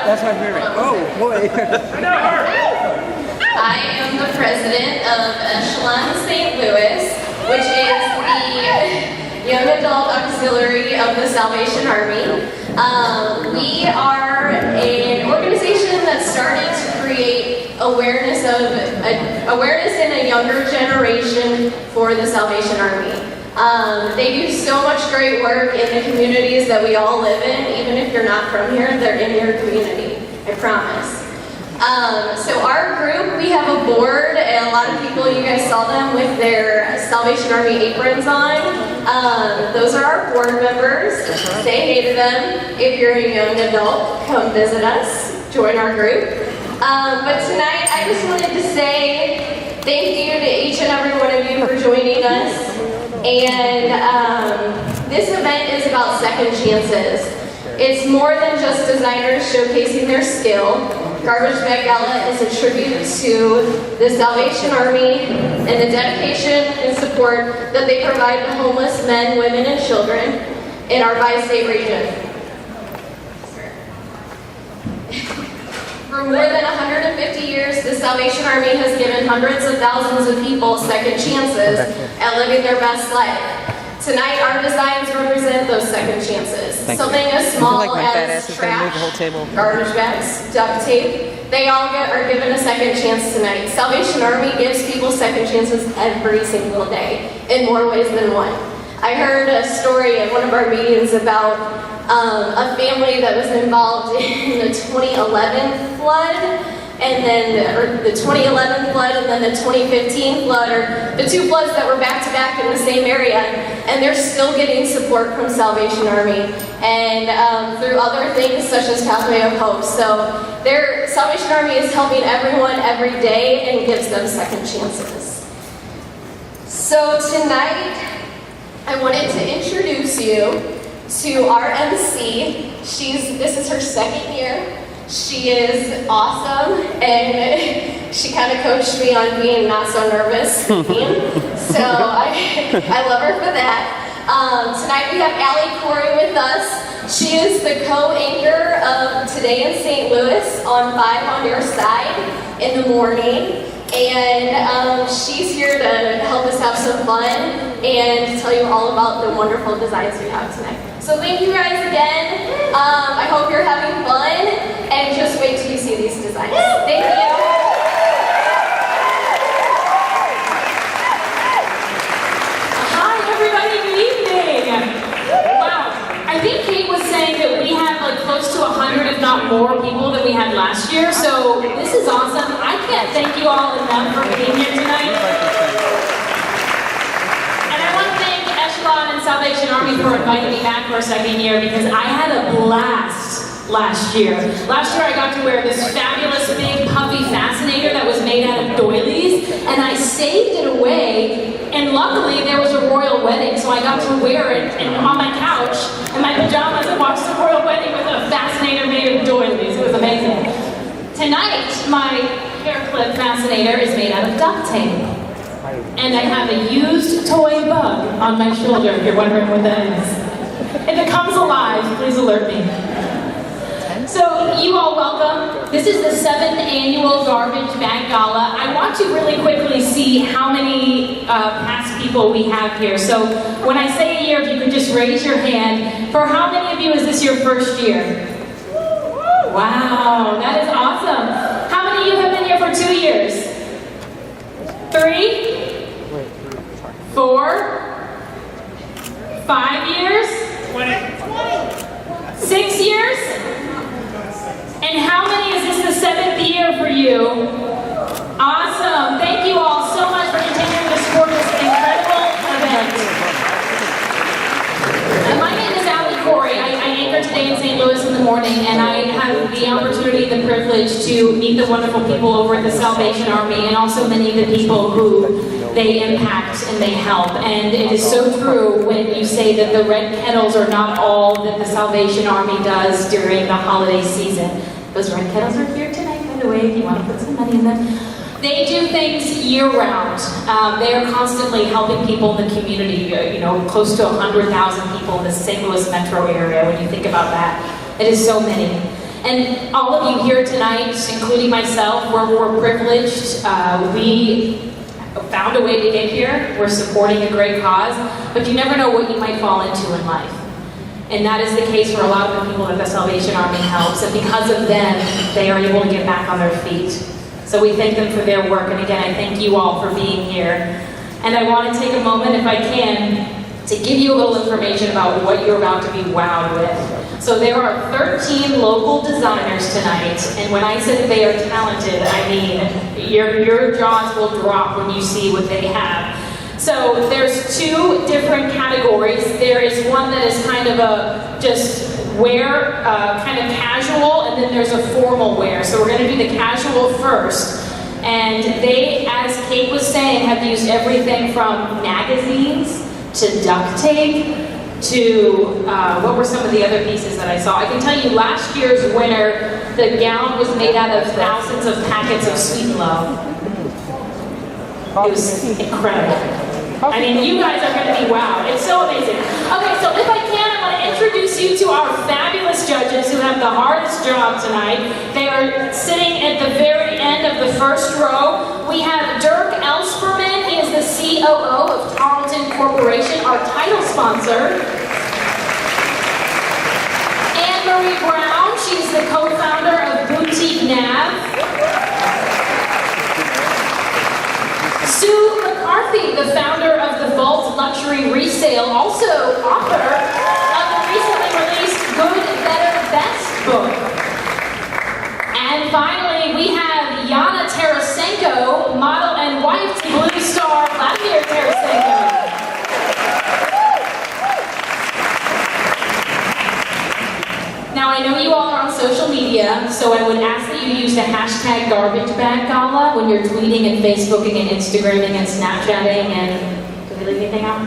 That's my favorite. Oh, boy. I am the president of Echelon St. Louis, which is the young adult auxiliary of the Salvation Army. We are an organization that started to create awareness in a younger generation for the Salvation Army. They do so much great work in the communities that we all live in. Even if you're not from here, they're in your community, I promise. So our group, we have a board, and a lot of people, you guys saw them with their Salvation Army aprons on. Those are our board members. Say hey to them. If you're a young adult, come visit us, join our group. But tonight, I just wanted to say thank you to each and every one of you for joining us. And this event is about second chances. It's more than just designers showcasing their skill. Garbage Bag Gala is a tribute to the Salvation Army and the dedication and support that they provide to homeless men, women, and children in our bi-state region. For more than 150 years, the Salvation Army has given hundreds of thousands of people second chances at living their best life. Tonight, our designs represent those second chances. Something as small as trash, garbage bags, duct tape, they all are given a second chance tonight. Salvation Army gives people second chances every single day, in more ways than one. I heard a story at one of our meetings about a family that was involved in the 2011 flood, and then, or the 2011 flood, and then the 2015 flood, or the two floods that were back to back in the same area, and they're still getting support from Salvation Army, and through other things such as Pathway of Hope. So their Salvation Army is helping everyone every day and gives them second chances. So tonight, I wanted to introduce you to our MC. This is her second year. She is awesome, and she kind of coached me on being not so nervous speaking. So I love her for that. Tonight we have Allie Corey with us. She is the co-anchor of Today in St. Louis on 5 on Your Side in the morning. And she's here to help us have some fun and tell you all about the wonderful designs we have tonight. So thank you guys again. I hope you're having fun, and just wait till you see these designs. Thank you. Hi everybody, good evening. Wow, I think Kate was saying that we have like close to 100, if not more, people than we had last year. So this is awesome. I can't thank you all enough for being here tonight. And I want to thank Echelon and Salvation Army for inviting me back for a second year, because I had a blast last year. Last year I got to wear this fabulous big puffy fascinator that was made out of doilies, and I saved it away, and luckily there was a royal wedding, so I got to wear it on my couch in my pajamas and watch the royal wedding with a fascinator made of doilies. It was amazing. Tonight, my hair clip fascinator is made out of duct tape. And I have a used toy bug on my shoulder, if you're wondering what that is. If it comes alive, please alert me. So, you all welcome. This is the 7th annual Garbage Bag Gala. I want to really quickly see how many past people we have here. So, when I say a year, if you could just raise your hand. For how many of you is this your first year? Wow, that is awesome. How many of you have been here for 2 years? 3? 4? 5 years? 20. 6 years? And how many is this the 7th year for you? Awesome. Thank you all so much for continuing to support this incredible event. My name is Allie Corey. I anchor Today in St. Louis in the morning, and I have the opportunity and the privilege to meet the wonderful people over at the Salvation Army, and also many of the people who they impact and they help. And it is so true when you say that the red kettles are not all that the Salvation Army does during the holiday season. Those red kettles are here tonight, by the way, if you want to put some money in them. They do things year-round. They are constantly helping people in the community, close to 100,000 people in the St. Louis metro area, when you think about that. It is so many. And all of you here tonight, including myself, we're privileged. We found a way to get here. We're supporting a great cause, but you never know what you might fall into in life. And that is the case for a lot of the people that the Salvation Army helps, and because of them, they are able to get back on their feet. So we thank them for their work, and again, I thank you all for being here. And I want to take a moment, if I can, to give you a little information about what you're about to be wowed with. So there are 13 local designers tonight, and when I say that they are talented, I mean your jaws will drop when you see what they have. So there's two different categories. There is one that is kind of a just wear, kind of casual, and then there's a formal wear. So we're going to do the casual first. And they, as Kate was saying, have used everything from magazines to duct tape to, what were some of the other pieces that I saw? I can tell you last year's winner, the gown was made out of thousands of packets of Sweet and Low. It was incredible. I mean, you guys are going to be wowed. It's so amazing. Okay, so if I can, I want to introduce you to our fabulous judges who have the hardest job tonight. They are sitting at the very end of the first row. We have Dirk Elsperman. He is the COO of Tarleton Corporation, our title sponsor. Anne-Marie Brown. She's the co-founder of Boutique Nav. Sue McCarthy, the founder of the Vault Luxury Resale, also author of the recently released Good, Better, Best book. And finally, we have Yana Tarasenko, model and wife to Blue Star Vladimir Tarasenko. Now, I know you all are on social media, so I would ask that you use the hashtag #GarbageBagGala when you're tweeting and Facebooking and Instagramming and Snapchatting and... Did we leave anything out?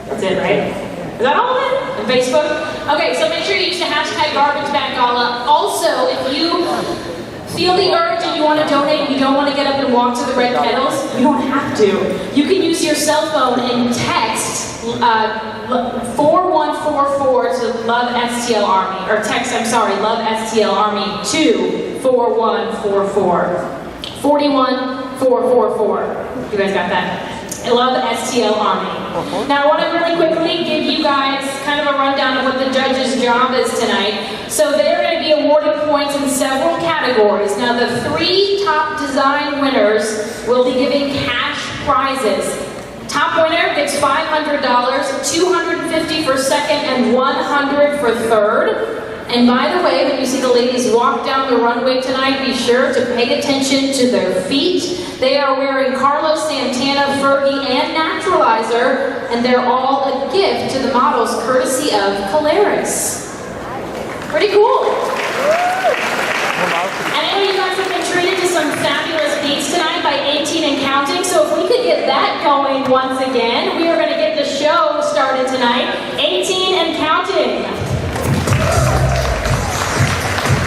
That's it, right? Is that all of it? And Facebook? Okay, so make sure you use the hashtag #GarbageBagGala. Also, if you feel the urge and you want to donate and you don't want to get up and walk to the red kettles, you don't have to. You can use your cell phone and text 4144 to Love STL Army, or text, Love STL Army to 41444. 41444. You guys got that? I love STL Army. Now I want to really quickly give you guys kind of a rundown of what the judge's job is tonight. So they're going to be awarded points in several categories. Now the 3 top design winners will be giving cash prizes. Top winner gets $500, $250 for second, and $100 for third. And by the way, when you see the ladies walk down the runway tonight, be sure to pay attention to their feet. They are wearing Carlos Santana, Fergie, and Naturalizer, and they're all a gift to the models courtesy of Caleres. Pretty cool. And I know you guys have been treated to some fabulous beats tonight by 18 and Counting, so if we could get that going once again, we are going to get the show started tonight. 18 and Counting.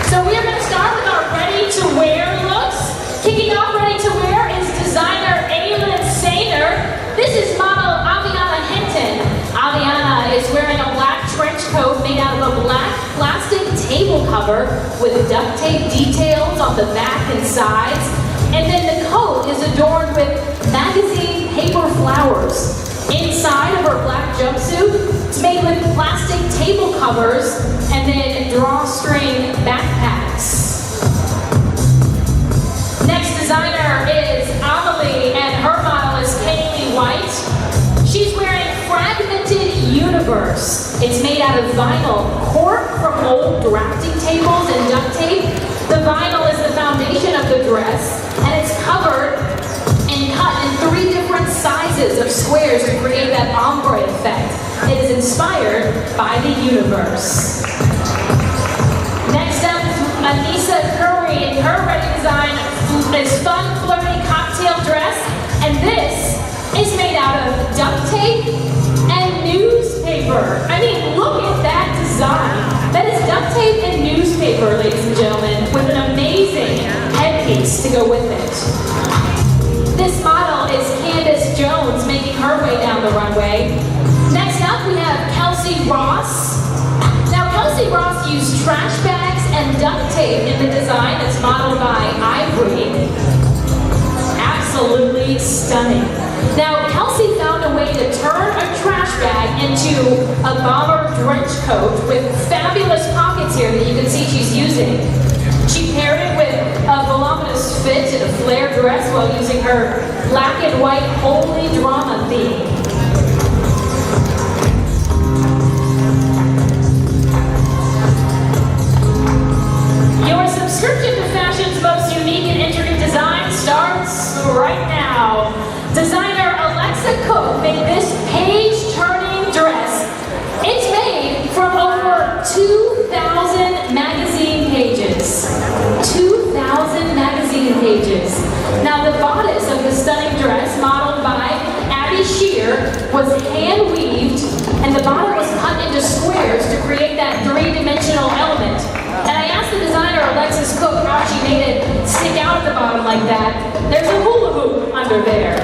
So we are going to start with our ready-to-wear looks. Kicking off ready-to-wear is designer Aylin Sainer. This is model Aviana Hinton. Aviana is wearing a black trench coat made out of a black plastic table cover with duct tape details on the back and sides. And then the coat is adorned with magazine paper flowers. Inside of her black jumpsuit, it's made with plastic table covers and then drawstring backpacks. Next designer is Amelie, and her model is Kaylee White. She's wearing Fragmented Universe. It's made out of vinyl, cork from old drafting tables and duct tape. The vinyl is the foundation of the dress, and it's covered and cut in 3 different sizes of squares to create that ombre effect. It is inspired by the universe. Next up is Anissa Curry, and her ready design is fun, flirty cocktail dress, and this is made out of duct tape and newspaper. I mean, look at that design. That is duct tape and newspaper, ladies and gentlemen, with an amazing headpiece to go with it. This model is Candace Jones making her way down the runway. Next up, we have Kelsey Ross. Now, Kelsey Ross used trash bags and duct tape in the design that's modeled by Ivory. Absolutely stunning. Now, Kelsey found a way to turn a trash bag into a bomber trench coat with fabulous pockets here that you can see she's using. She paired it with a voluminous fit and a flare dress while using her black and white holy drama theme. Your subscription to fashion's most unique and intricate design starts right now. Designer Alexa Cook made this page-turning dress. It's made from over 2,000 magazine pages. 2,000 magazine pages. Now the bodice of the stunning dress, modeled by Abby Shear, was hand-weaved, and the bottom was cut into squares to create that three-dimensional element. And I asked the designer, Alexis Cook, how she made it stick out at the bottom like that. There's a hula hoop under there.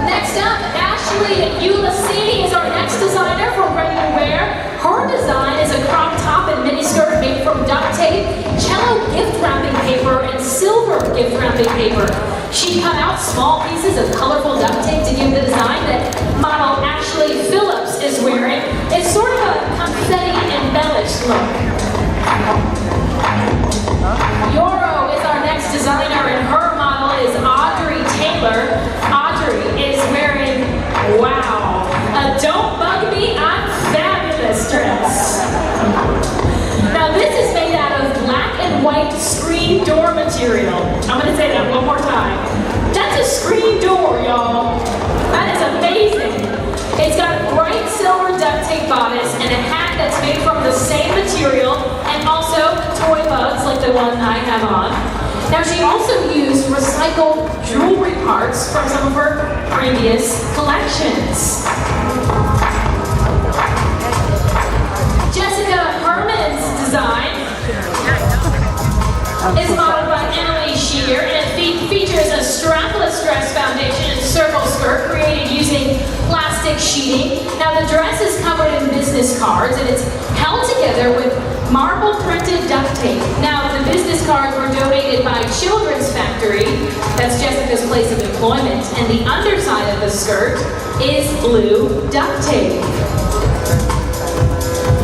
Next up, Ashley Ulisini is our next designer for ready to wear. Her design is a crop top and mini skirt made from duct tape, cello gift wrapping paper, and silver gift wrapping paper. She cut out small pieces of colorful duct tape to give the design that model Ashley Phillips is wearing. It's sort of a confetti embellished look. Yoro is our next designer, and her model is Audrey Taylor. Audrey is wearing, wow, a Don't Bug Me, I'm Fabulous dress. Now this is made out of black and white screen door material. I'm going to say that one more time. That's a screen door, y'all. That is amazing. It's got a bright silver duct tape bodice and a hat that's made from the same material, and also toy bugs like the one I have on. Now she also used recycled jewelry parts from some of her previous collections. Jessica Herman's design is modeled by Emily Shear, and it features a strapless dress foundation and circle skirt created using plastic sheeting. Now the dress is covered in business cards, and it's held together with marble printed duct tape. Now the business cards were donated by Children's Factory, that's Jessica's place of employment, and the underside of the skirt is blue duct tape.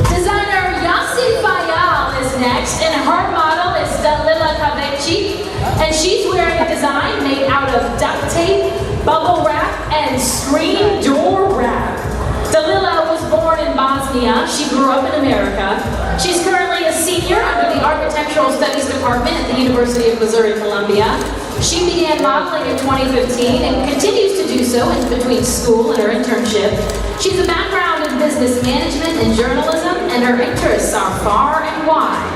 Designer Yassi Fayal is next, and her model is Dalila Kavechi, and she's wearing a design made out of duct tape, bubble wrap, and screen door wrap. Dalila was born in Bosnia. She grew up in America. She's currently a senior under the Architectural Studies Department at the University of Missouri-Columbia. She began modeling in 2015 and continues to do so in between school and her internship. She has a background in business management and journalism, and her interests are far and wide.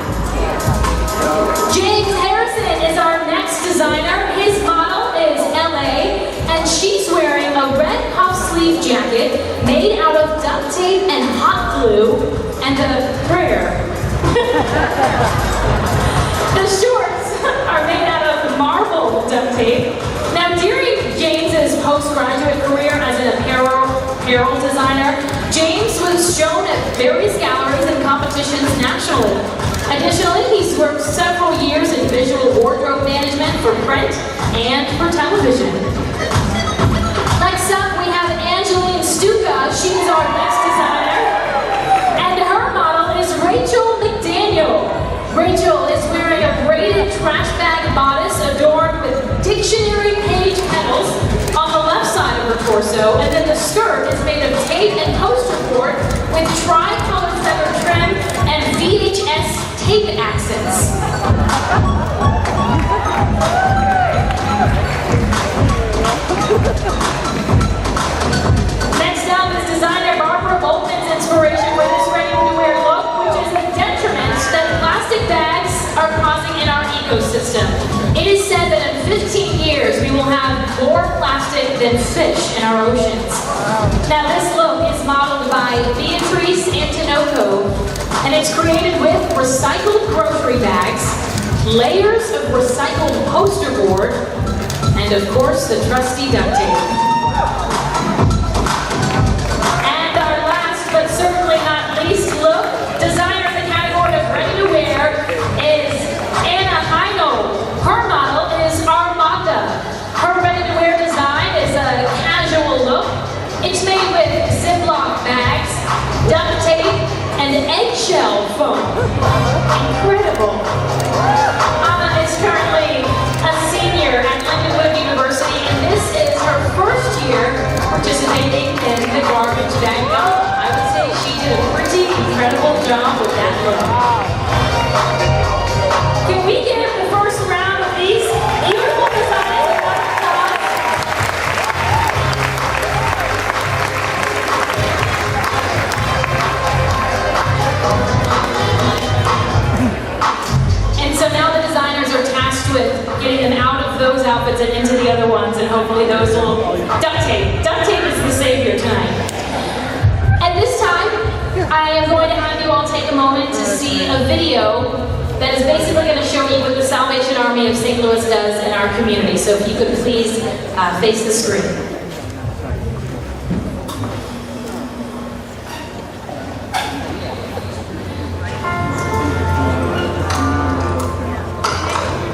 James Harrison is our next designer. His model is LA, and she's wearing a red puff sleeve jacket made out of duct tape and hot glue and a prayer. The shorts are made out of marble duct tape. Now, during James's postgraduate career as an apparel designer, James was shown at various galleries and competitions nationally. Additionally, he's worked several years in visual wardrobe management for print and for television. Next up, we have Angeline Stuka. She's our next designer. And her model is Rachel McDaniel. Rachel is wearing a braided trash bag bodice adorned with dictionary page petals on the left side of her torso, and then the skirt is made of tape and poster board with tri-colored feather trim and VHS tape accents. Next up is designer Barbara Boltman's inspiration for this ready-to-wear look, which is the detriment that plastic bags are causing in our ecosystem. It is said that in 15 years we will have more plastic than fish in our oceans. Now this look is modeled by Beatrice Antinoco, and it's created with recycled grocery bags, layers of recycled poster board, and of course the trusty duct tape. And our last but certainly not least look, designer in the category of ready job with that look. Can we get the first round of these beautiful designs and applause? And so now the designers are tasked with getting them out of those outfits and into the other ones, and hopefully those will duct tape. Duct tape is the savior tonight. At this time, I am going to have you all take a moment to see a video that is basically going to show you what the Salvation Army of St. Louis does in our community. So if you could please face the screen.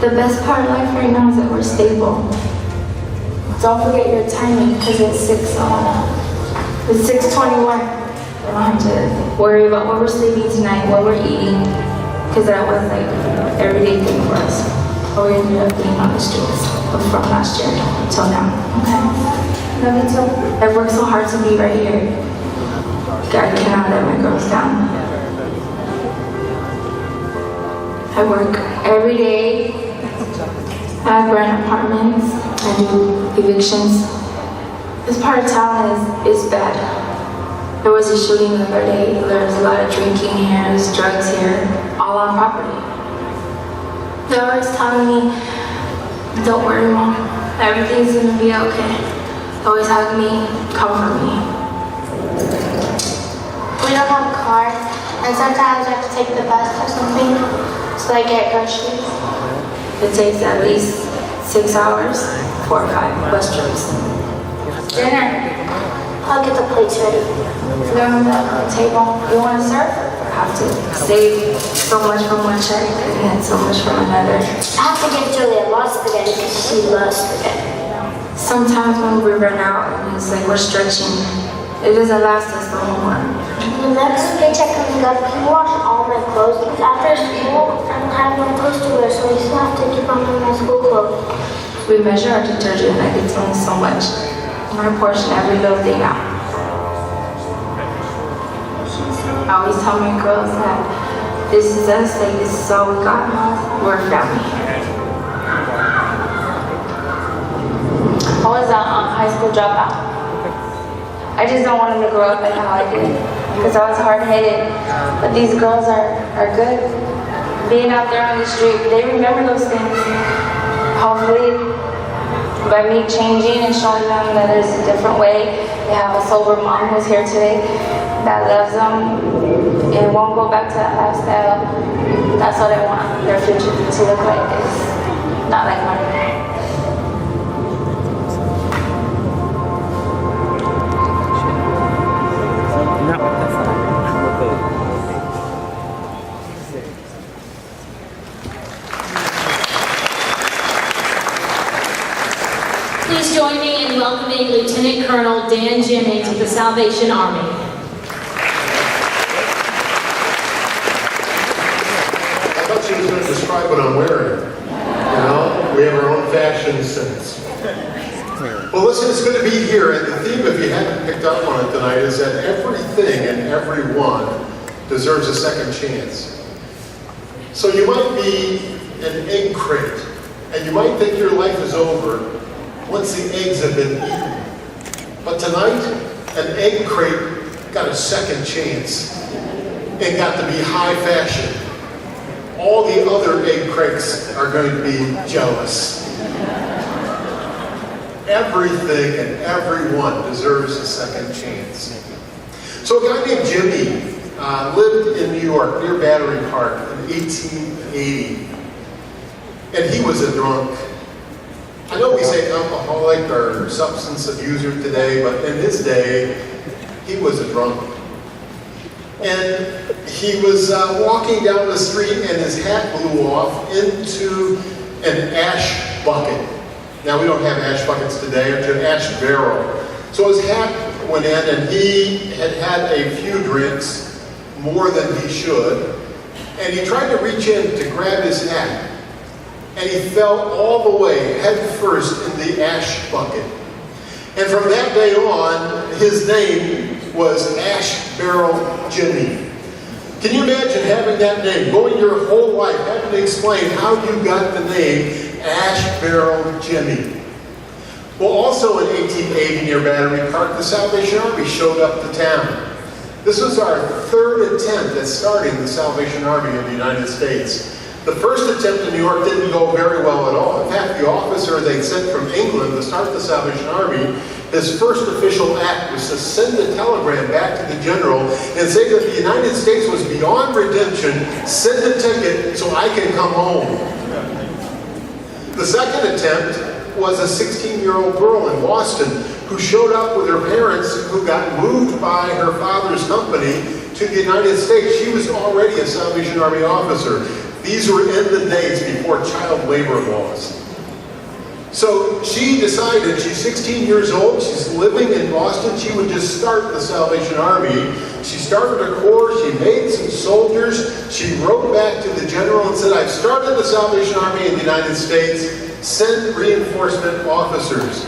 The best part of life right now is that we're stable. Don't forget your timing because it's 6:21. We don't have to worry about what we're sleeping tonight, what we're eating, because that was like an everyday thing for us. But we ended up being on the streets from last year till now. Okay. Love you too. I've worked so hard to be right here. God cannot let my girls down. I work every day. I rent apartments, I do evictions. This part of town is bad. There was a shooting the other day, there's a lot of drinking here, there's drugs here, all on property. They're always telling me, don't worry mom, everything's gonna be okay. They always hug me, comfort me. We don't have cars, and sometimes I have to take the bus or something, so I get groceries. It takes at least 6 hours, 4 or 5 bus trips. Dinner. I'll get the plates ready. They're on the table. You want to serve? Have to save so much from one check and then so much from another. I have to give Julia a lot of spaghetti because she loves spaghetti. Sometimes when we run out, and it's like we're stretching. It doesn't last us the whole month. The next paycheck coming up, he washed all my clothes. After school, I don't have no clothes to wear, so I still have to keep on wearing my school clothes. We measure our detergent like it's only so much. And I portion every little thing out. I always tell my girls that this is us, like this is all we got. We're a family. I was a high school dropout. I just don't want them to grow up like how I did, because I was hard-headed. But these girls are good. Being out there on the street, they remember those things. Hopefully, by me changing and showing them that there's a different way, they have a sober mom who's here today that loves them and won't go back to that lifestyle. That's what I want their future to look like. It's not like mine. Please join me in welcoming Lieutenant Colonel Dan Jimmy to the Salvation Army. I thought she was going to describe what I'm wearing. You know, we have our own fashion sense. Well, listen, it's good to be here, and the theme, if you haven't picked up on it tonight, is that everything and everyone deserves a second chance. So you might be an egg crate, and you might think your life is over once the eggs have been eaten. But tonight, an egg crate got a second chance and got to be high fashion. All the other egg crates are going to be jealous. Everything and everyone deserves a second chance. So a guy named Jimmy lived in New York near Battery Park in 1880. And he was a drunk. I know we say alcoholic or substance abuser today, but in his day, he was a drunk. And he was walking down the street and his hat blew off into an ash bucket. Now we don't have ash buckets today, it's an ash barrel. So his hat went in and he had had a few drinks, more than he should, and he tried to reach in to grab his hat. And he fell all the way head first in the ash bucket. And from that day on, his name was Ash Barrel Jimmy. Can you imagine having that name, going your whole life, having to explain how you got the name Ash Barrel Jimmy? Well, also in 1880 near Battery Park, the Salvation Army showed up to town. This was our third attempt at starting the Salvation Army in the United States. The first attempt in New York didn't go very well at all. In fact, the officer they sent from England to start the Salvation Army, his first official act was to send a telegram back to the general and say that the United States was beyond redemption, send a ticket so I can come home. The second attempt was a 16-year-old girl in Boston who showed up with her parents who got moved by her father's company to the United States. She was already a Salvation Army officer. These were in the days before child labor laws. So she decided, she's 16 years old, she's living in Boston, she would just start the Salvation Army. She started a corps, she made some soldiers, she wrote back to the general and said, I've started the Salvation Army in the United States, send reinforcement officers.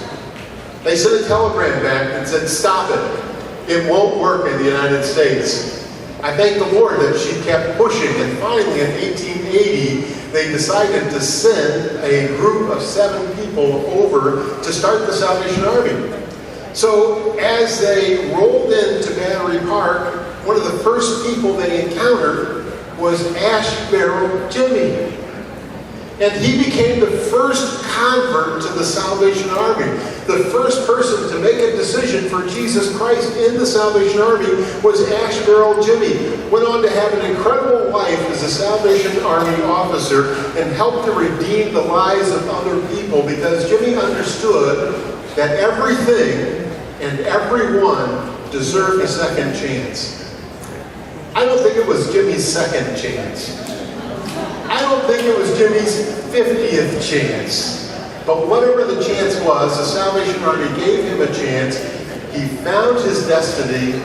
They sent a telegram back and said, stop it. It won't work in the United States. I thank the Lord that she kept pushing, and finally in 1880, they decided to send a group of 7 people over to start the Salvation Army. So as they rolled into Battery Park, one of the first people they encountered was Ash Barrel Jimmy. And he became the first convert to the Salvation Army. The first person to make a decision for Jesus Christ in the Salvation Army was Ash Barrel Jimmy. Went on to have an incredible life as a Salvation Army officer and helped to redeem the lives of other people because Jimmy understood that everything and everyone deserved a second chance. I don't think it was Jimmy's second chance. I don't think it was Jimmy's 50th chance. But whatever the chance was, the Salvation Army gave him a chance. He found his destiny,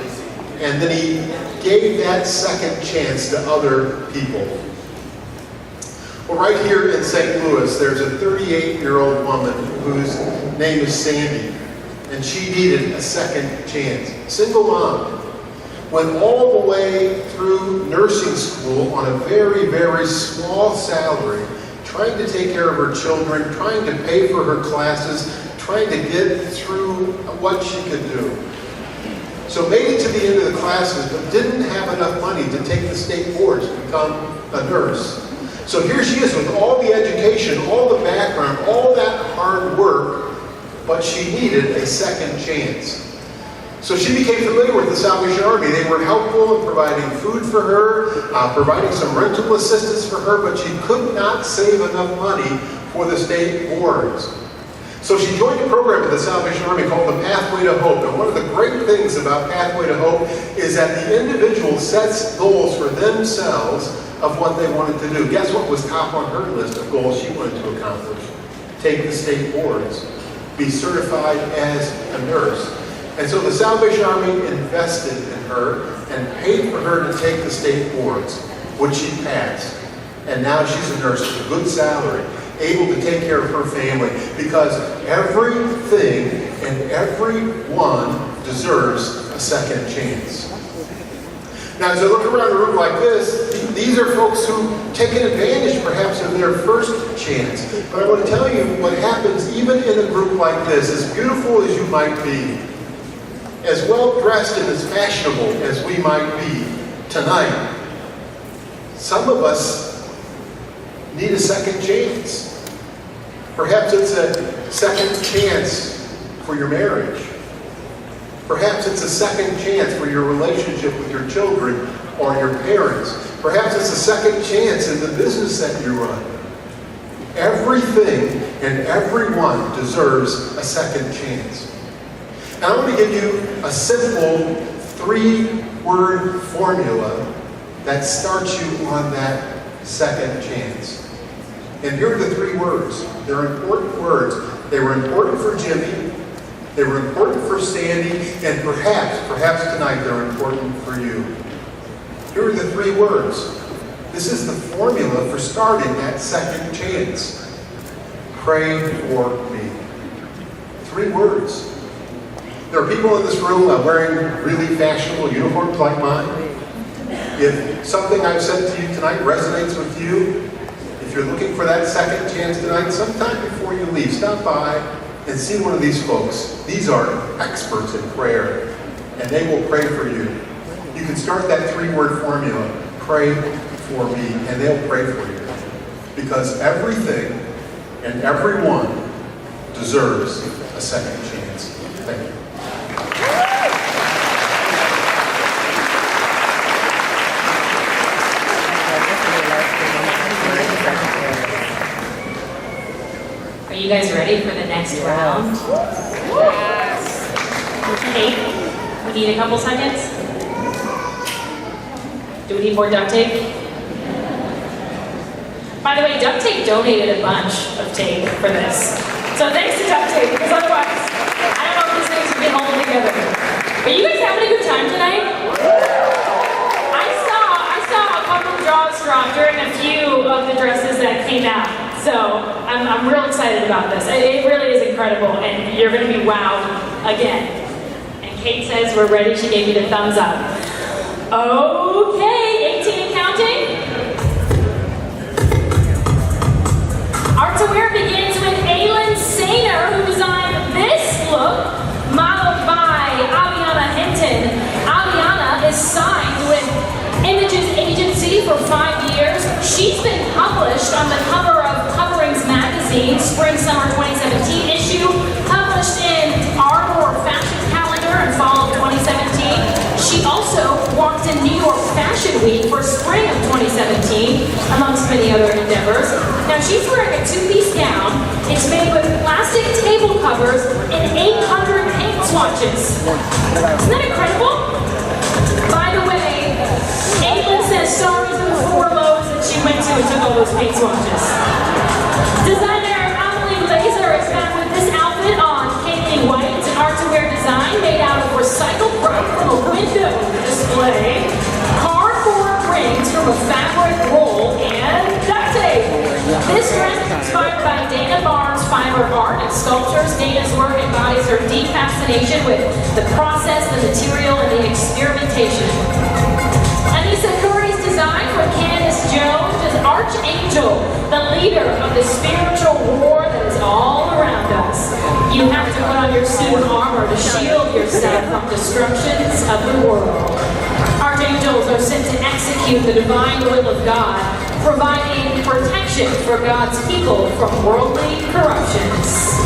and then he gave that second chance to other people. Well, right here in St. Louis, there's a 38-year-old woman whose name is Sandy, and she needed a second chance. Single mom. Went all the way through nursing school on a very, very small salary, trying to take care of her children, trying to pay for her classes, trying to get through what she could do. So made it to the end of the classes, but didn't have enough money to take the state board to become a nurse. So here she is with all the education, all the background, all that hard work, but she needed a second chance. So she became familiar with the Salvation Army. They were helpful in providing food for her, providing some rental assistance for her, but she could not save enough money for the state boards. So she joined a program at the Salvation Army called the Pathway to Hope. And one of the great things about Pathway to Hope is that the individual sets goals for themselves of what they wanted to do. Guess what was top on her list of goals she wanted to accomplish? Take the state boards, be certified as a nurse. And so the Salvation Army invested in her and paid for her to take the state boards, which she passed. And now she's a nurse with a good salary, able to take care of her family, because everything and everyone deserves a second chance. Now, as I look around the room like this, these are folks who've taken advantage perhaps of their first chance. But I want to tell you what happens even in a group like this, as beautiful as you might be, as well dressed and as fashionable as we might be tonight, some of us need a second chance. Perhaps it's a second chance for your marriage. Perhaps it's a second chance for your relationship with your children or your parents. Perhaps it's a second chance in the business that you run. Everything and everyone deserves a second chance. And I'm going to give you a simple 3-word formula that starts you on that second chance. And here are the 3 words. They're important words. They were important for Jimmy. They were important for Sandy. And perhaps tonight they're important for you. Here are the 3 words. This is the formula for starting that second chance. Pray for me. 3 words. There are people in this room wearing really fashionable uniforms like mine. If something I've said to you tonight resonates with you, if you're looking for that second chance tonight, sometime before you leave, stop by and see one of these folks. These are experts in prayer, and they will pray for you. You can start that 3-word formula, pray for me, and they'll pray for you. Because everything and everyone deserves a second chance. Thank you. Are you guys ready for the next round? Yes. Tape. We need a couple seconds. Do we need more duct tape? By the way, duct tape donated a bunch of tape for this. So thanks to duct tape, because otherwise, I don't know if these things would be holding together. Are you guys having a good time tonight? I saw a couple of jaws drop during a few of the dresses that came out. So I'm real excited about this. It really is incredible, and you're going to be wowed again. And Kate says we're ready. She gave me the thumbs up. Okay, 18 and counting. Art to Wear begins with Aylin Sainer, who designed this look, modeled by Aviana Hinton. Aviana is signed with Images Agency for 5 years. She's been published on the cover of Coverings Magazine, Spring-Summer 2017 issue, published in Ardor Fashion Calendar in fall of 2017. She also walked in New York Fashion Week for spring of 2017, amongst many other endeavors. Now she's wearing a 2-piece gown. It's made with plastic table covers and 800 paint swatches. Isn't that incredible? By the way, Aylin says sorry to the 4 Lowe's that she went to and took all those paint swatches. Designer Amelie Laser is back with this outfit on Katie White. It's an Art to Wear design made out of recycled brick from a window display, cardboard rings from a fabric roll, and duct tape. This dress is inspired by Dana Barnes' fiber art and sculptures. Dana's work embodies her deep fascination with the process, the material, and the experimentation. Anissa Curry's design for Candace Jones is Archangel, the leader of the spiritual war that is all around us. You have to put on your suit of armor to shield yourself from destructions of the world. Archangels are sent to execute the divine will of God, providing protection for God's people from worldly corruptions.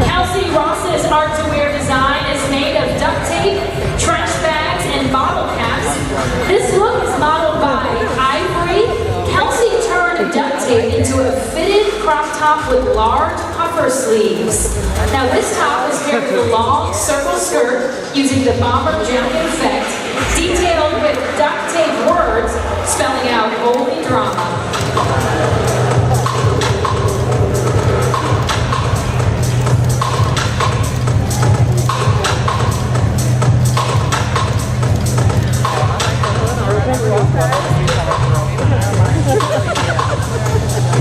Kelsey Ross's Art to Wear design is made of duct tape, trash bags, and bottle caps. This look is modeled by Ivory. Kelsey turned duct tape into a fitted crop top with large puffer sleeves. Now this top is paired with a long circle skirt using the bomber jacket effect, detailed with duct tape words spelling out holy drama.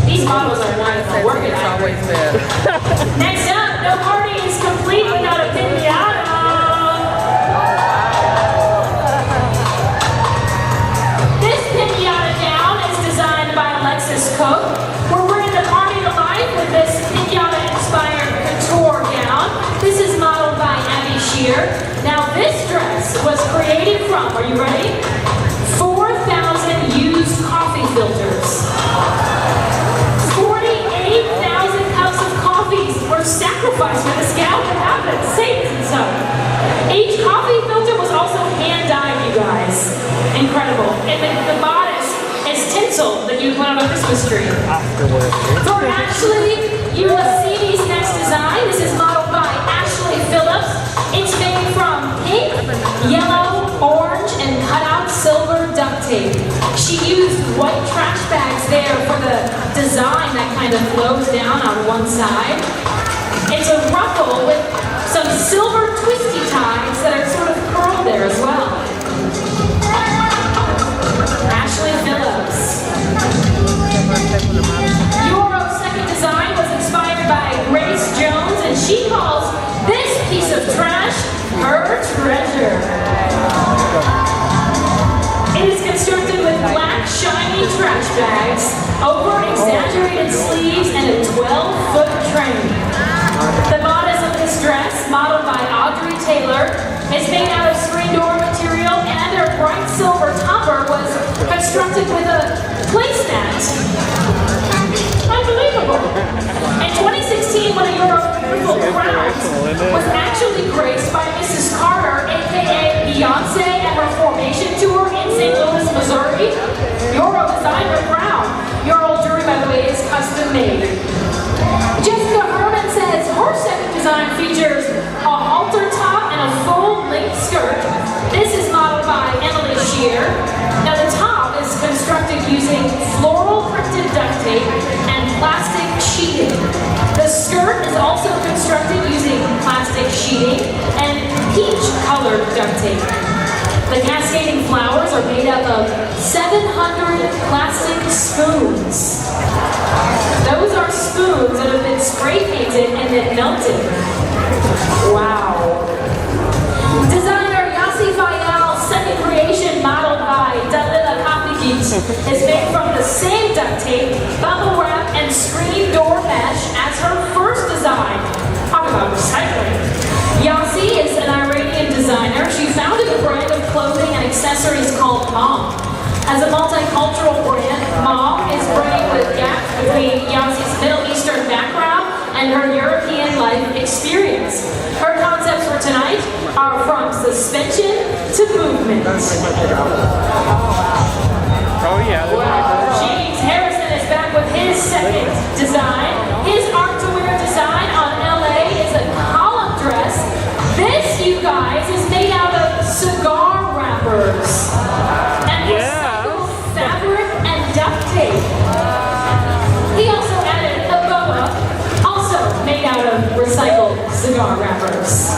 These models are wonderful. Working on it. Next up, no party is complete without a pinata. This pinata gown is designed by Alexis Cook. We're bringing the party to life with this pinata-inspired couture gown. This is modeled by Abby Shear. Now this dress was created from, are you ready? 4,000 used coffee filters. 48,000 cups of coffees were sacrificed for this gown to happen. Saints and so. Each coffee filter was also hand-dyed, you guys. Incredible. And the bodice is tinsel that you put on a Christmas tree. For Ashley Ulysses' next design, this is modeled by Ashley Phillips. It's made from pink, yellow, orange, and cut-out silver duct tape. She used white trash bags there for the design that kind of flows down on one side. It's a ruffle with some silver twisty ties that are sort of curled there as well. Ashley Phillips. Euro's second design was inspired by Grace Jones, and she calls over-exaggerated sleeves, and a 12-foot train. The bodice of this dress, modeled by Audrey Taylor, is made out of screen door material, and their bright silver topper was constructed with a placemat. Unbelievable. In 2016, one of Europe's beautiful crowns was actually graced by Mrs. Carter, aka Beyonce, and her Formation Tour in St. Louis, Missouri. Euro designer crown. Your old jewelry, by the way, is custom made. Jessica Herman says her second design features a halter top and a full-length skirt. This is modeled by Emily Shear. Now the top is constructed using floral printed duct tape and plastic sheeting. The skirt is also constructed using plastic sheeting and peach-colored duct tape. The cascading flowers are made up of 700 plastic spoons. Those are spoons that have been spray painted and then melted. Wow. Designer Yossi Fayel's second creation, modeled by Dalila Kopigit, is made from the same duct tape, bubble wrap, and screen door mesh as her first design. Talk about recycling. Yossi is an Iranian designer. She founded a brand of clothing and accessories called Mom. As a multicultural brand, Mom is bringing the gap between Yossi's Middle Eastern background and her European life experience. Her concepts for tonight are from suspension to movement. Oh yeah. Wow. James Harrison is back with his second design. His art-to-wear design on LA is a column dress. This, you guys, is made out of cigar wrappers. And recycled fabric and duct tape. He also added a boa, also made out of recycled cigar wrappers.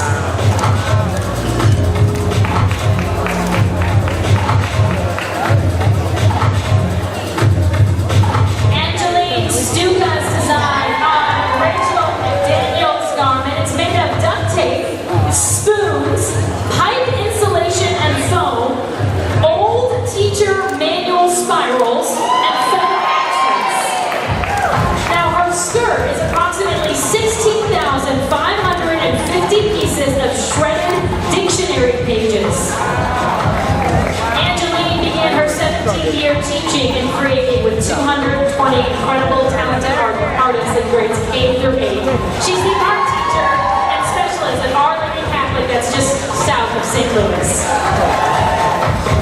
Angeline Stuka's design on Rachel McDaniel's garment. It's made of duct tape, spoons, pipe insulation and foam, old teacher manual spirals, and feather accents. Now her skirt is approximately 16,550 pieces of shredded dictionary pages. Angeline began her 17th year teaching and creating with 220 incredible, talented artists in grades K through 8. She's the art teacher and specialist at Our Lady Catholic that's just south of St. Louis.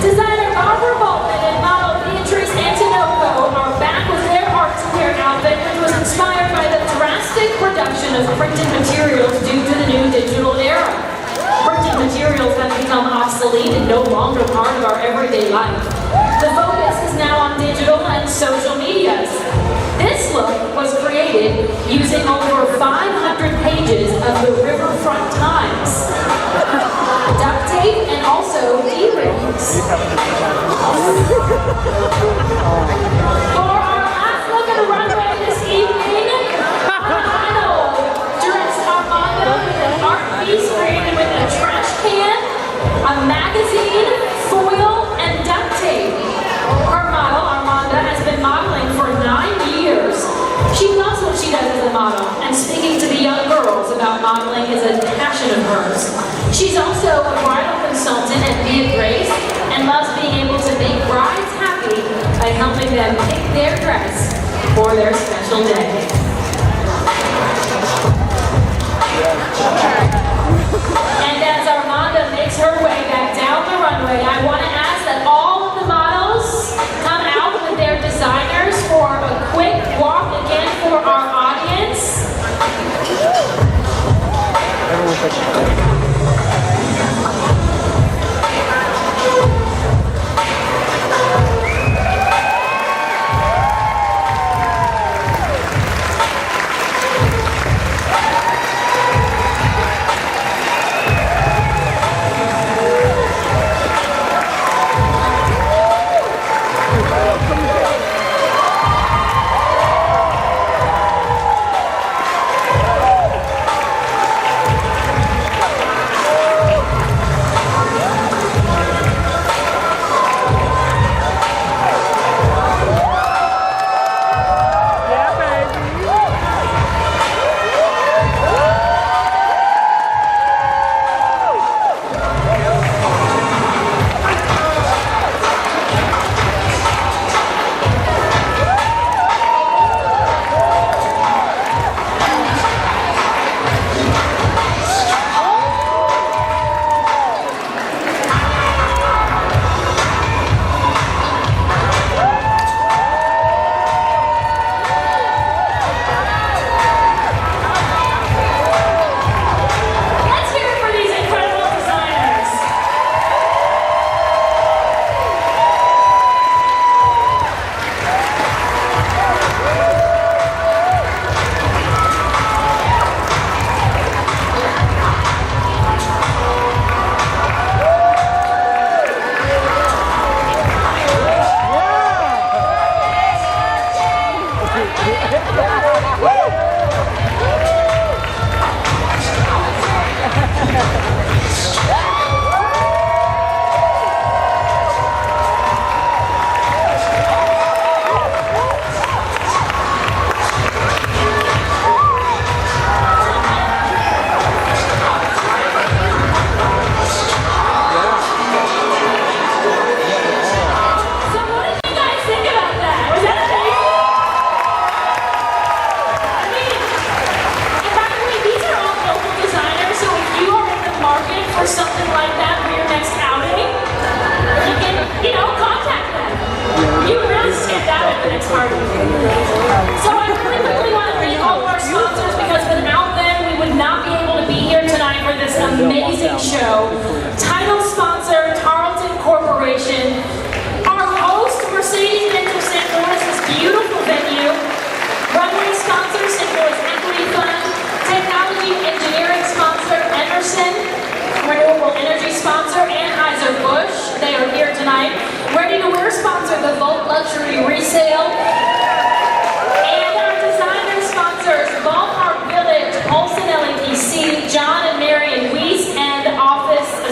Designer Barbara Baldwin and model Beatrice Antinoco are back with their art-to-wear outfit, which was inspired by the drastic reduction of printed materials due to the new digital era. Printed materials have become obsolete and no longer part of our everyday life. The focus is now on digital and social medias. This look was created using over 500 pages of the Riverfront Times, duct tape, and also e-rings. For our last look at the runway this evening, Armando dress Armando with an art piece created with a trash can, a magazine, foil, and duct tape. Her model, Armanda, has been modeling for 9 years. She loves what she does as a model, and speaking to the young girls about modeling is a passion of hers. She's also a bridal consultant at Be a Grace and loves being able to make brides happy by helping them pick their dress for their special day. And as Armanda makes her way back down the runway, I want to ask that all of the models come out with their designers for a quick walk again for our audience.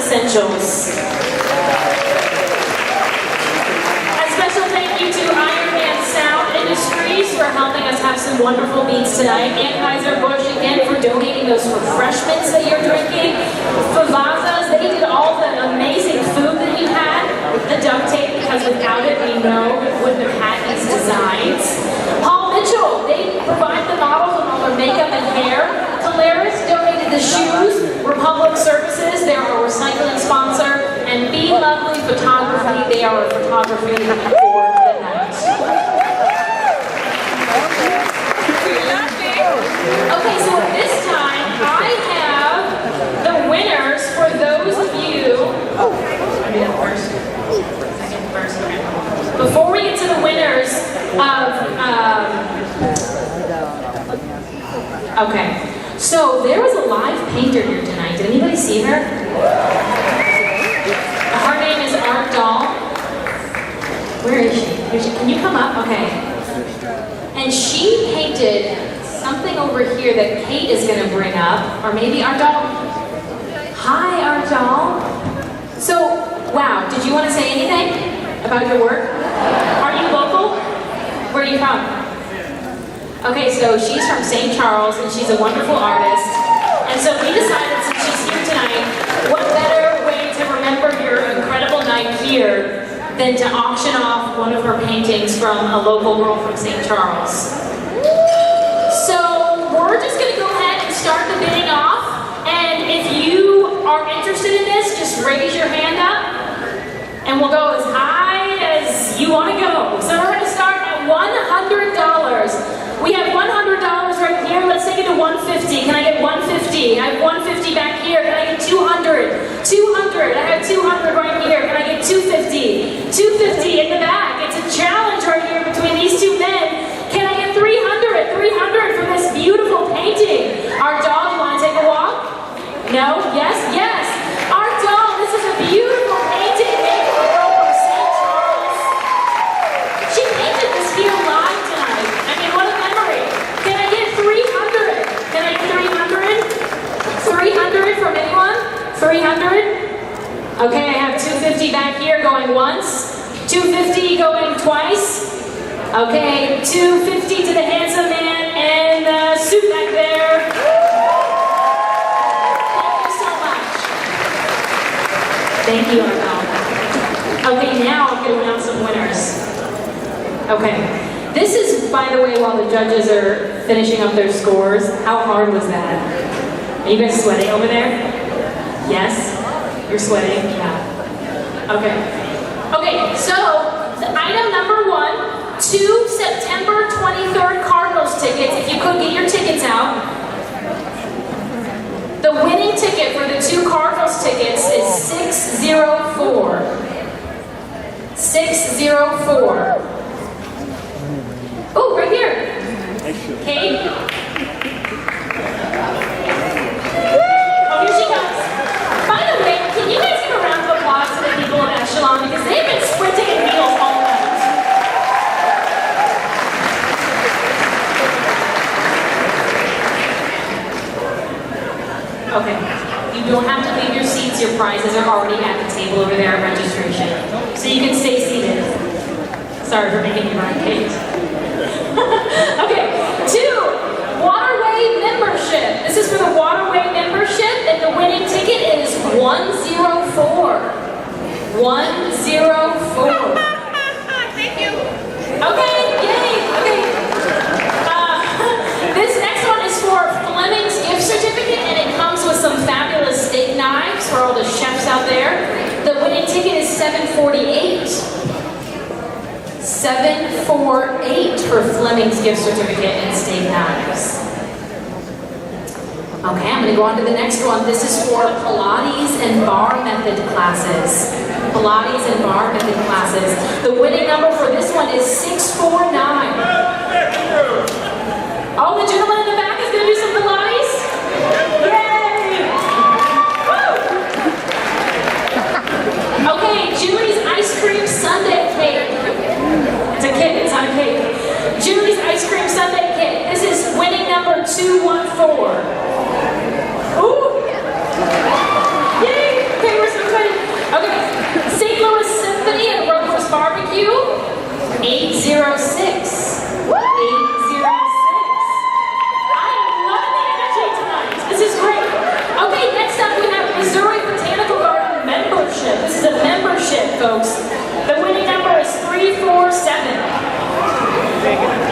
essentials. A special thank you to Iron Man Sound Industries for helping us have some wonderful beats tonight. Anheuser-Busch again for donating those refreshments that you're drinking. Pfoutz, they did all the amazing food that you had. The duct tape, because without it, we know we wouldn't have had these designs. Paul Mitchell, they provide the models with all their makeup and hair. Polaris donated the shoes. Republic Services, they're our recycling sponsor. And Be Lovely Photography, they are a photography for the night. Okay, so this time I have the winners for those of you. Before we get to the winners of, okay, so there was a live painter here tonight. Did anybody see her? Her name is Art Doll. Where is she? Can you come up? Okay. And she painted something over here that Kate is going to bring up, or maybe Art Doll. Hi, Art Doll. So, wow, did you want to say anything about your work? Are you local? Where are you from? Okay, so she's from St. Charles, and she's a wonderful artist. And so we decided, since she's here tonight, what better way to remember your incredible night here than to auction off one of her paintings from a local girl from St. Charles. So we're just going to go ahead and start the bidding off. And if you are interested in this, just raise your hand up. And we'll go as high as you want to go. So we're going to start at $100. We have $100 right here. Let's take it to $150. Can I get $150? I have $150 back here. Can I get $200? $200. I have $200 right here. Can I get $250? $250 in the back. It's a challenge right here between these two men. Can I get $300? $300 for this beautiful painting. Our doll, do you want to take a walk? No? Yes? Yes. Our doll, this is a beautiful painting made for a girl from St. Charles. She painted this here live tonight. I mean, what a memory. Can I get $300? Can I get $300? $300 from anyone? $300? Okay, I have $250 back here going once. $250 going twice. Okay, $250 to the handsome man and the suit back there. Thank you, Arnell. Okay, now I'm going to announce some winners. Okay, this is, by the way, while the judges are finishing up their scores. How hard was that? Are you guys sweating over there? Yes? You're sweating? Yeah. Okay. Okay, so the item number 1, 2 September 23rd Cardinals tickets. If you could get your tickets out. The winning ticket for the 2 Cardinals tickets is 604. 604. Oh, right here. Kate? Oh, here she comes. By the way, can you guys give a round of applause to the people of Echelon? Because they've been sprinting in meals all night. Okay, you don't have to leave your seats. Your prizes are already at the table over there at registration. So you can stay seated. Sorry for making you run, Kate. Okay, 2, Waterway membership. This is for the Waterway membership, and the winning ticket is 104. 104. Thank you. Okay, yay. Okay. This next one is for Fleming's gift certificate, and it comes with some fabulous steak knives for all the chefs out there. The winning ticket is 748. 748 for Fleming's gift certificate and steak knives. Okay, I'm going to go on to the next one. This is for Pilates and bar method classes. Pilates and bar method classes. The winning number for this one is 649. Oh, the gentleman in the back is going to do some Pilates? Yay! Woo! Okay, Julie's ice cream sundae cake. It's a kit, it's not a cake. Julie's ice cream sundae kit. This is winning number 214. Ooh! Yay! Okay, where's the I am loving the energy tonight. This is great. Okay, next up we have Missouri Botanical Garden membership. This is a membership, folks. The winning number is 347.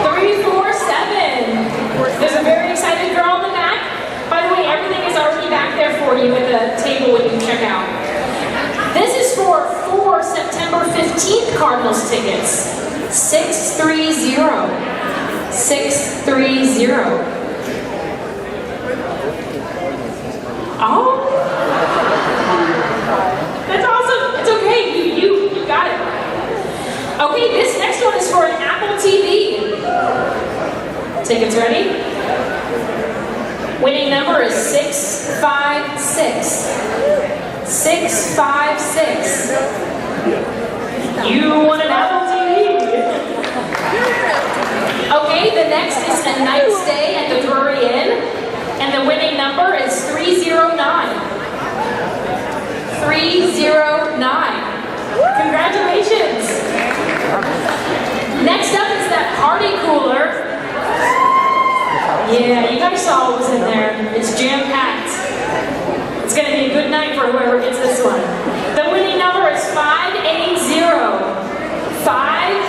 347. There's a very excited girl in the back. By the way, everything is already back there for you at the table when you check out. This is for 4 September 15th Cardinals tickets. 630. 630. Oh. That's awesome. It's okay. You got it. Okay, this next one is for an Apple TV. Tickets ready? Winning number is 656. 656. You won an Apple TV. Okay, the next is a night stay at the Drury Inn, and the winning number is 309. 309. Congratulations. Next up is that party cooler. Yeah, you guys saw what was in there. It's jam-packed. It's going to be a good night for whoever gets this one. The winning number is 580. 580.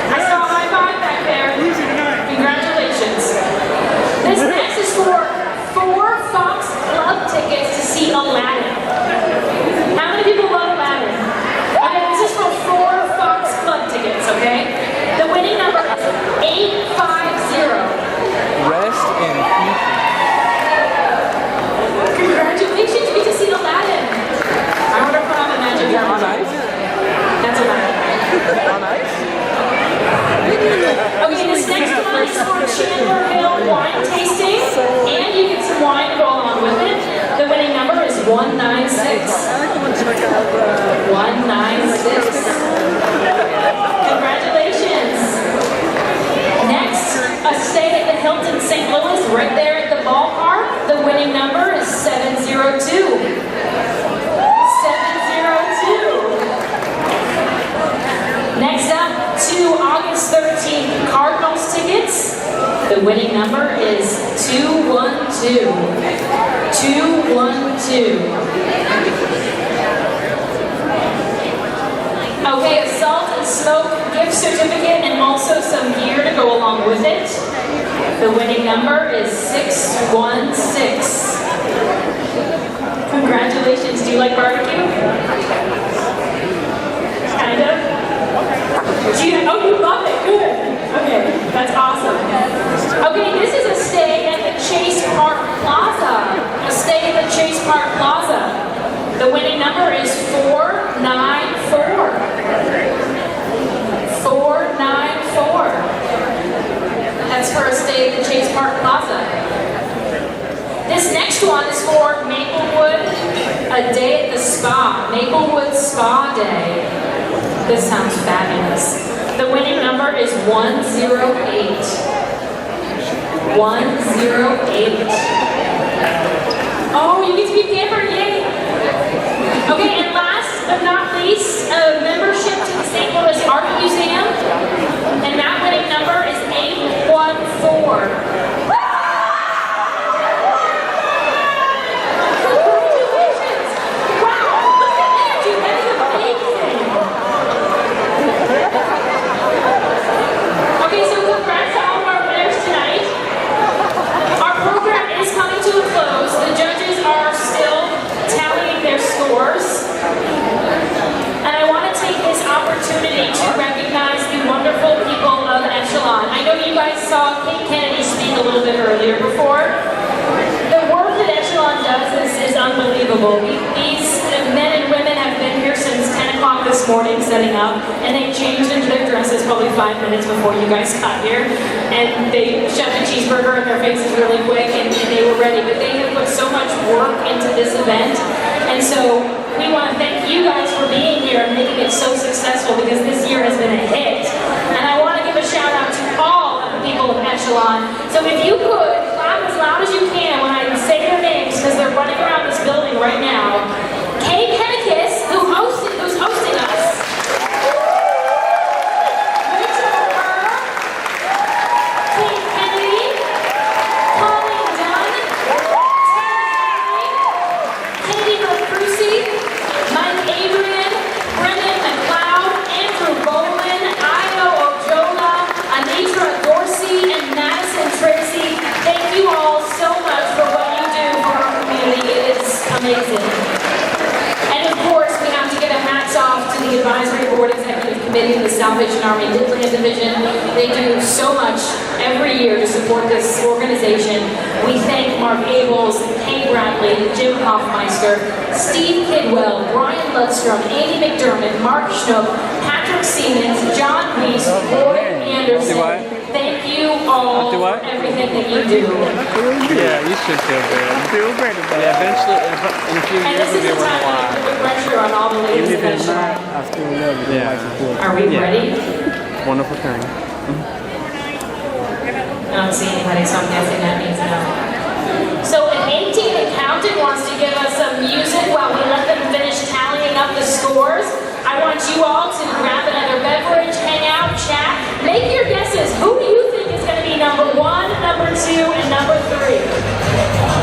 I saw a high five back there. Congratulations. This next is for 4 Pfoutz Club tickets to see Aladdin. How many people love Aladdin? Okay, this is for 4 Pfoutz Club tickets, okay? The winning number is 850. Rest in peace. Congratulations, you get to see Aladdin. I wonder if I'm a magic Is that on ice? That's Aladdin. On ice? Okay, this next one is for Chandler Hill wine tasting, and you get some wine to go along with it. The winning number is 196. 196. Congratulations. Next, a stay at the Hilton St. Louis, right there at the ballpark. The winning number is 702. 702. Next up, 2 August 13th Cardinals tickets. The winning number is 212. 212. Okay, a salt and smoke gift certificate and also some gear to go along with it. The winning number is 616. Congratulations. Do you like barbecue? Kind of? Oh, you love it. Good. Okay, that's awesome. Okay, this is a stay at the Chase Park Plaza. A stay at the Chase Park Plaza. The winning number is 494. 494. That's for a stay at the Chase Park Plaza. This next one is for Maplewood, a day at the spa. Maplewood Spa Day. This sounds fabulous. The winning number is 108. 108. Oh, you get to be pampered, yay! Okay, and last but not least, a membership to the St. Louis Art Museum, and that winning number is 814. Congratulations! Wow, look at that, dude, that is amazing! Okay, so congrats to all of our winners tonight. Our program is coming to a close. The judges are still tallying their scores. And I want to take this opportunity to recognize the wonderful people of Echelon. I know you guys saw Kate Kennedy speak a little bit earlier before. The work that Echelon does is unbelievable. These men and women have been here since 10 o'clock this morning setting up, and they changed into their dresses probably 5 minutes before you guys got here. And they shoved a cheeseburger in their faces really quick, and they were ready. But they have put so much work into this event. And so we want to thank you guys for being here and making it so successful, because this year has been a hit. And I want to give a shout out to all of the people of Echelon. So if you could, clap as loud as you can when I say their names, because they're running around this building right now. Kay Pennicus, who's hosting us. Committee of the Salvation Army Midland Division. They do so much every year to support this organization. We thank Mark Abels, Kay Bradley, Jim Hoffmeister, Steve Kidwell, Brian Lundstrom, Andy McDermott, Mark Schnook, Patrick Siemens, John Reese, Lloyd Anderson. Thank you all for everything that you do. Yeah, you should feel good. Feel great about it. Yeah, eventually, in a few And years, this it'll be is the worth time a to lot. put the pressure on all the ladies Even in if it's the not, show. I still love it. Yeah. Are we ready? Wonderful thing. I don't see anybody, so I'm guessing that means no. So if 18 and counting wants to give us some music while we let them finish tallying up the scores, I want you all to grab another beverage, hang out, chat, make your guesses. Who do you think is going to be number 1, number 2, and number 3?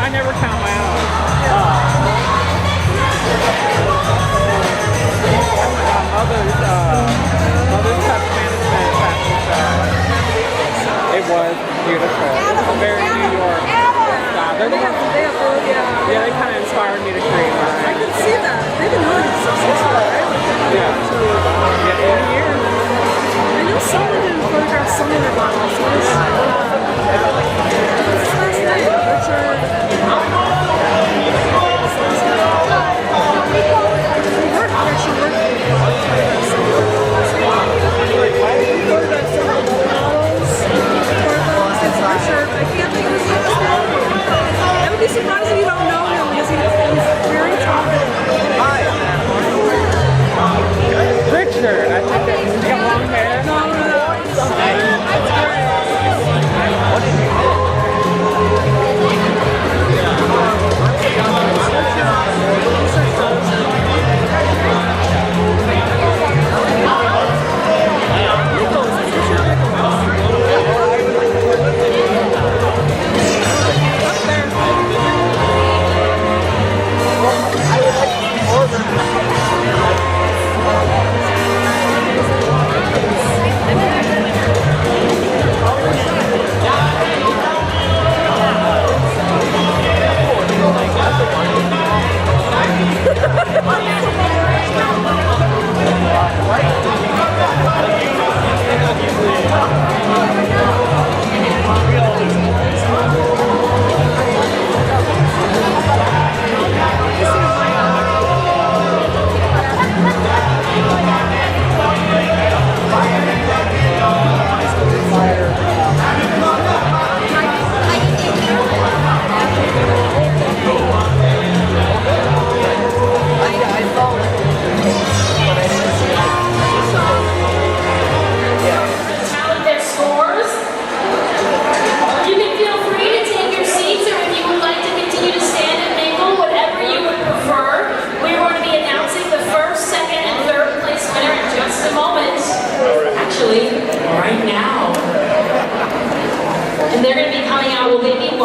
I never count my own. Mother's Pest Management fashion show. It was beautiful. It was very New York style. They're the ones, yeah, they kind of inspired me to create mine. I can see that. They've been doing it successful, right? Yeah, 80 years. I know someone who photographed some of their models. Last night, Richard. I can't think of his name.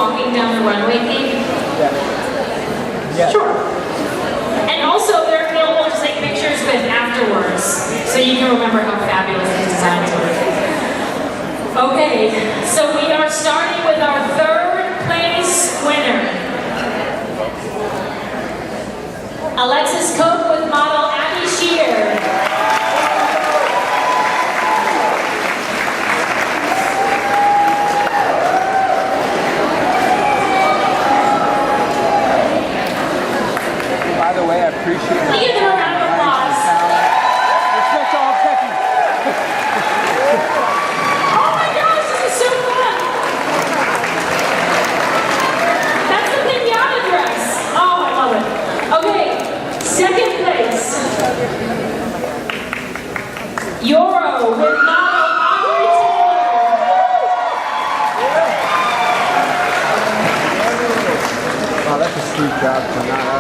walking down the runway theme? Yeah. Sure. And also, they're available to take pictures with afterwards, so you can remember how fabulous these designs were. Okay, so we are starting with our third place winner. Alexis Cook with model Abby Shear. By the way, I appreciate it. Give them a round of applause. Respect all techies. Oh my gosh, this is so fun! That's the pinata dress. Oh, I love it. Okay, second place. Euro with model Audrey Taylor. Wow, that's a sweet job for not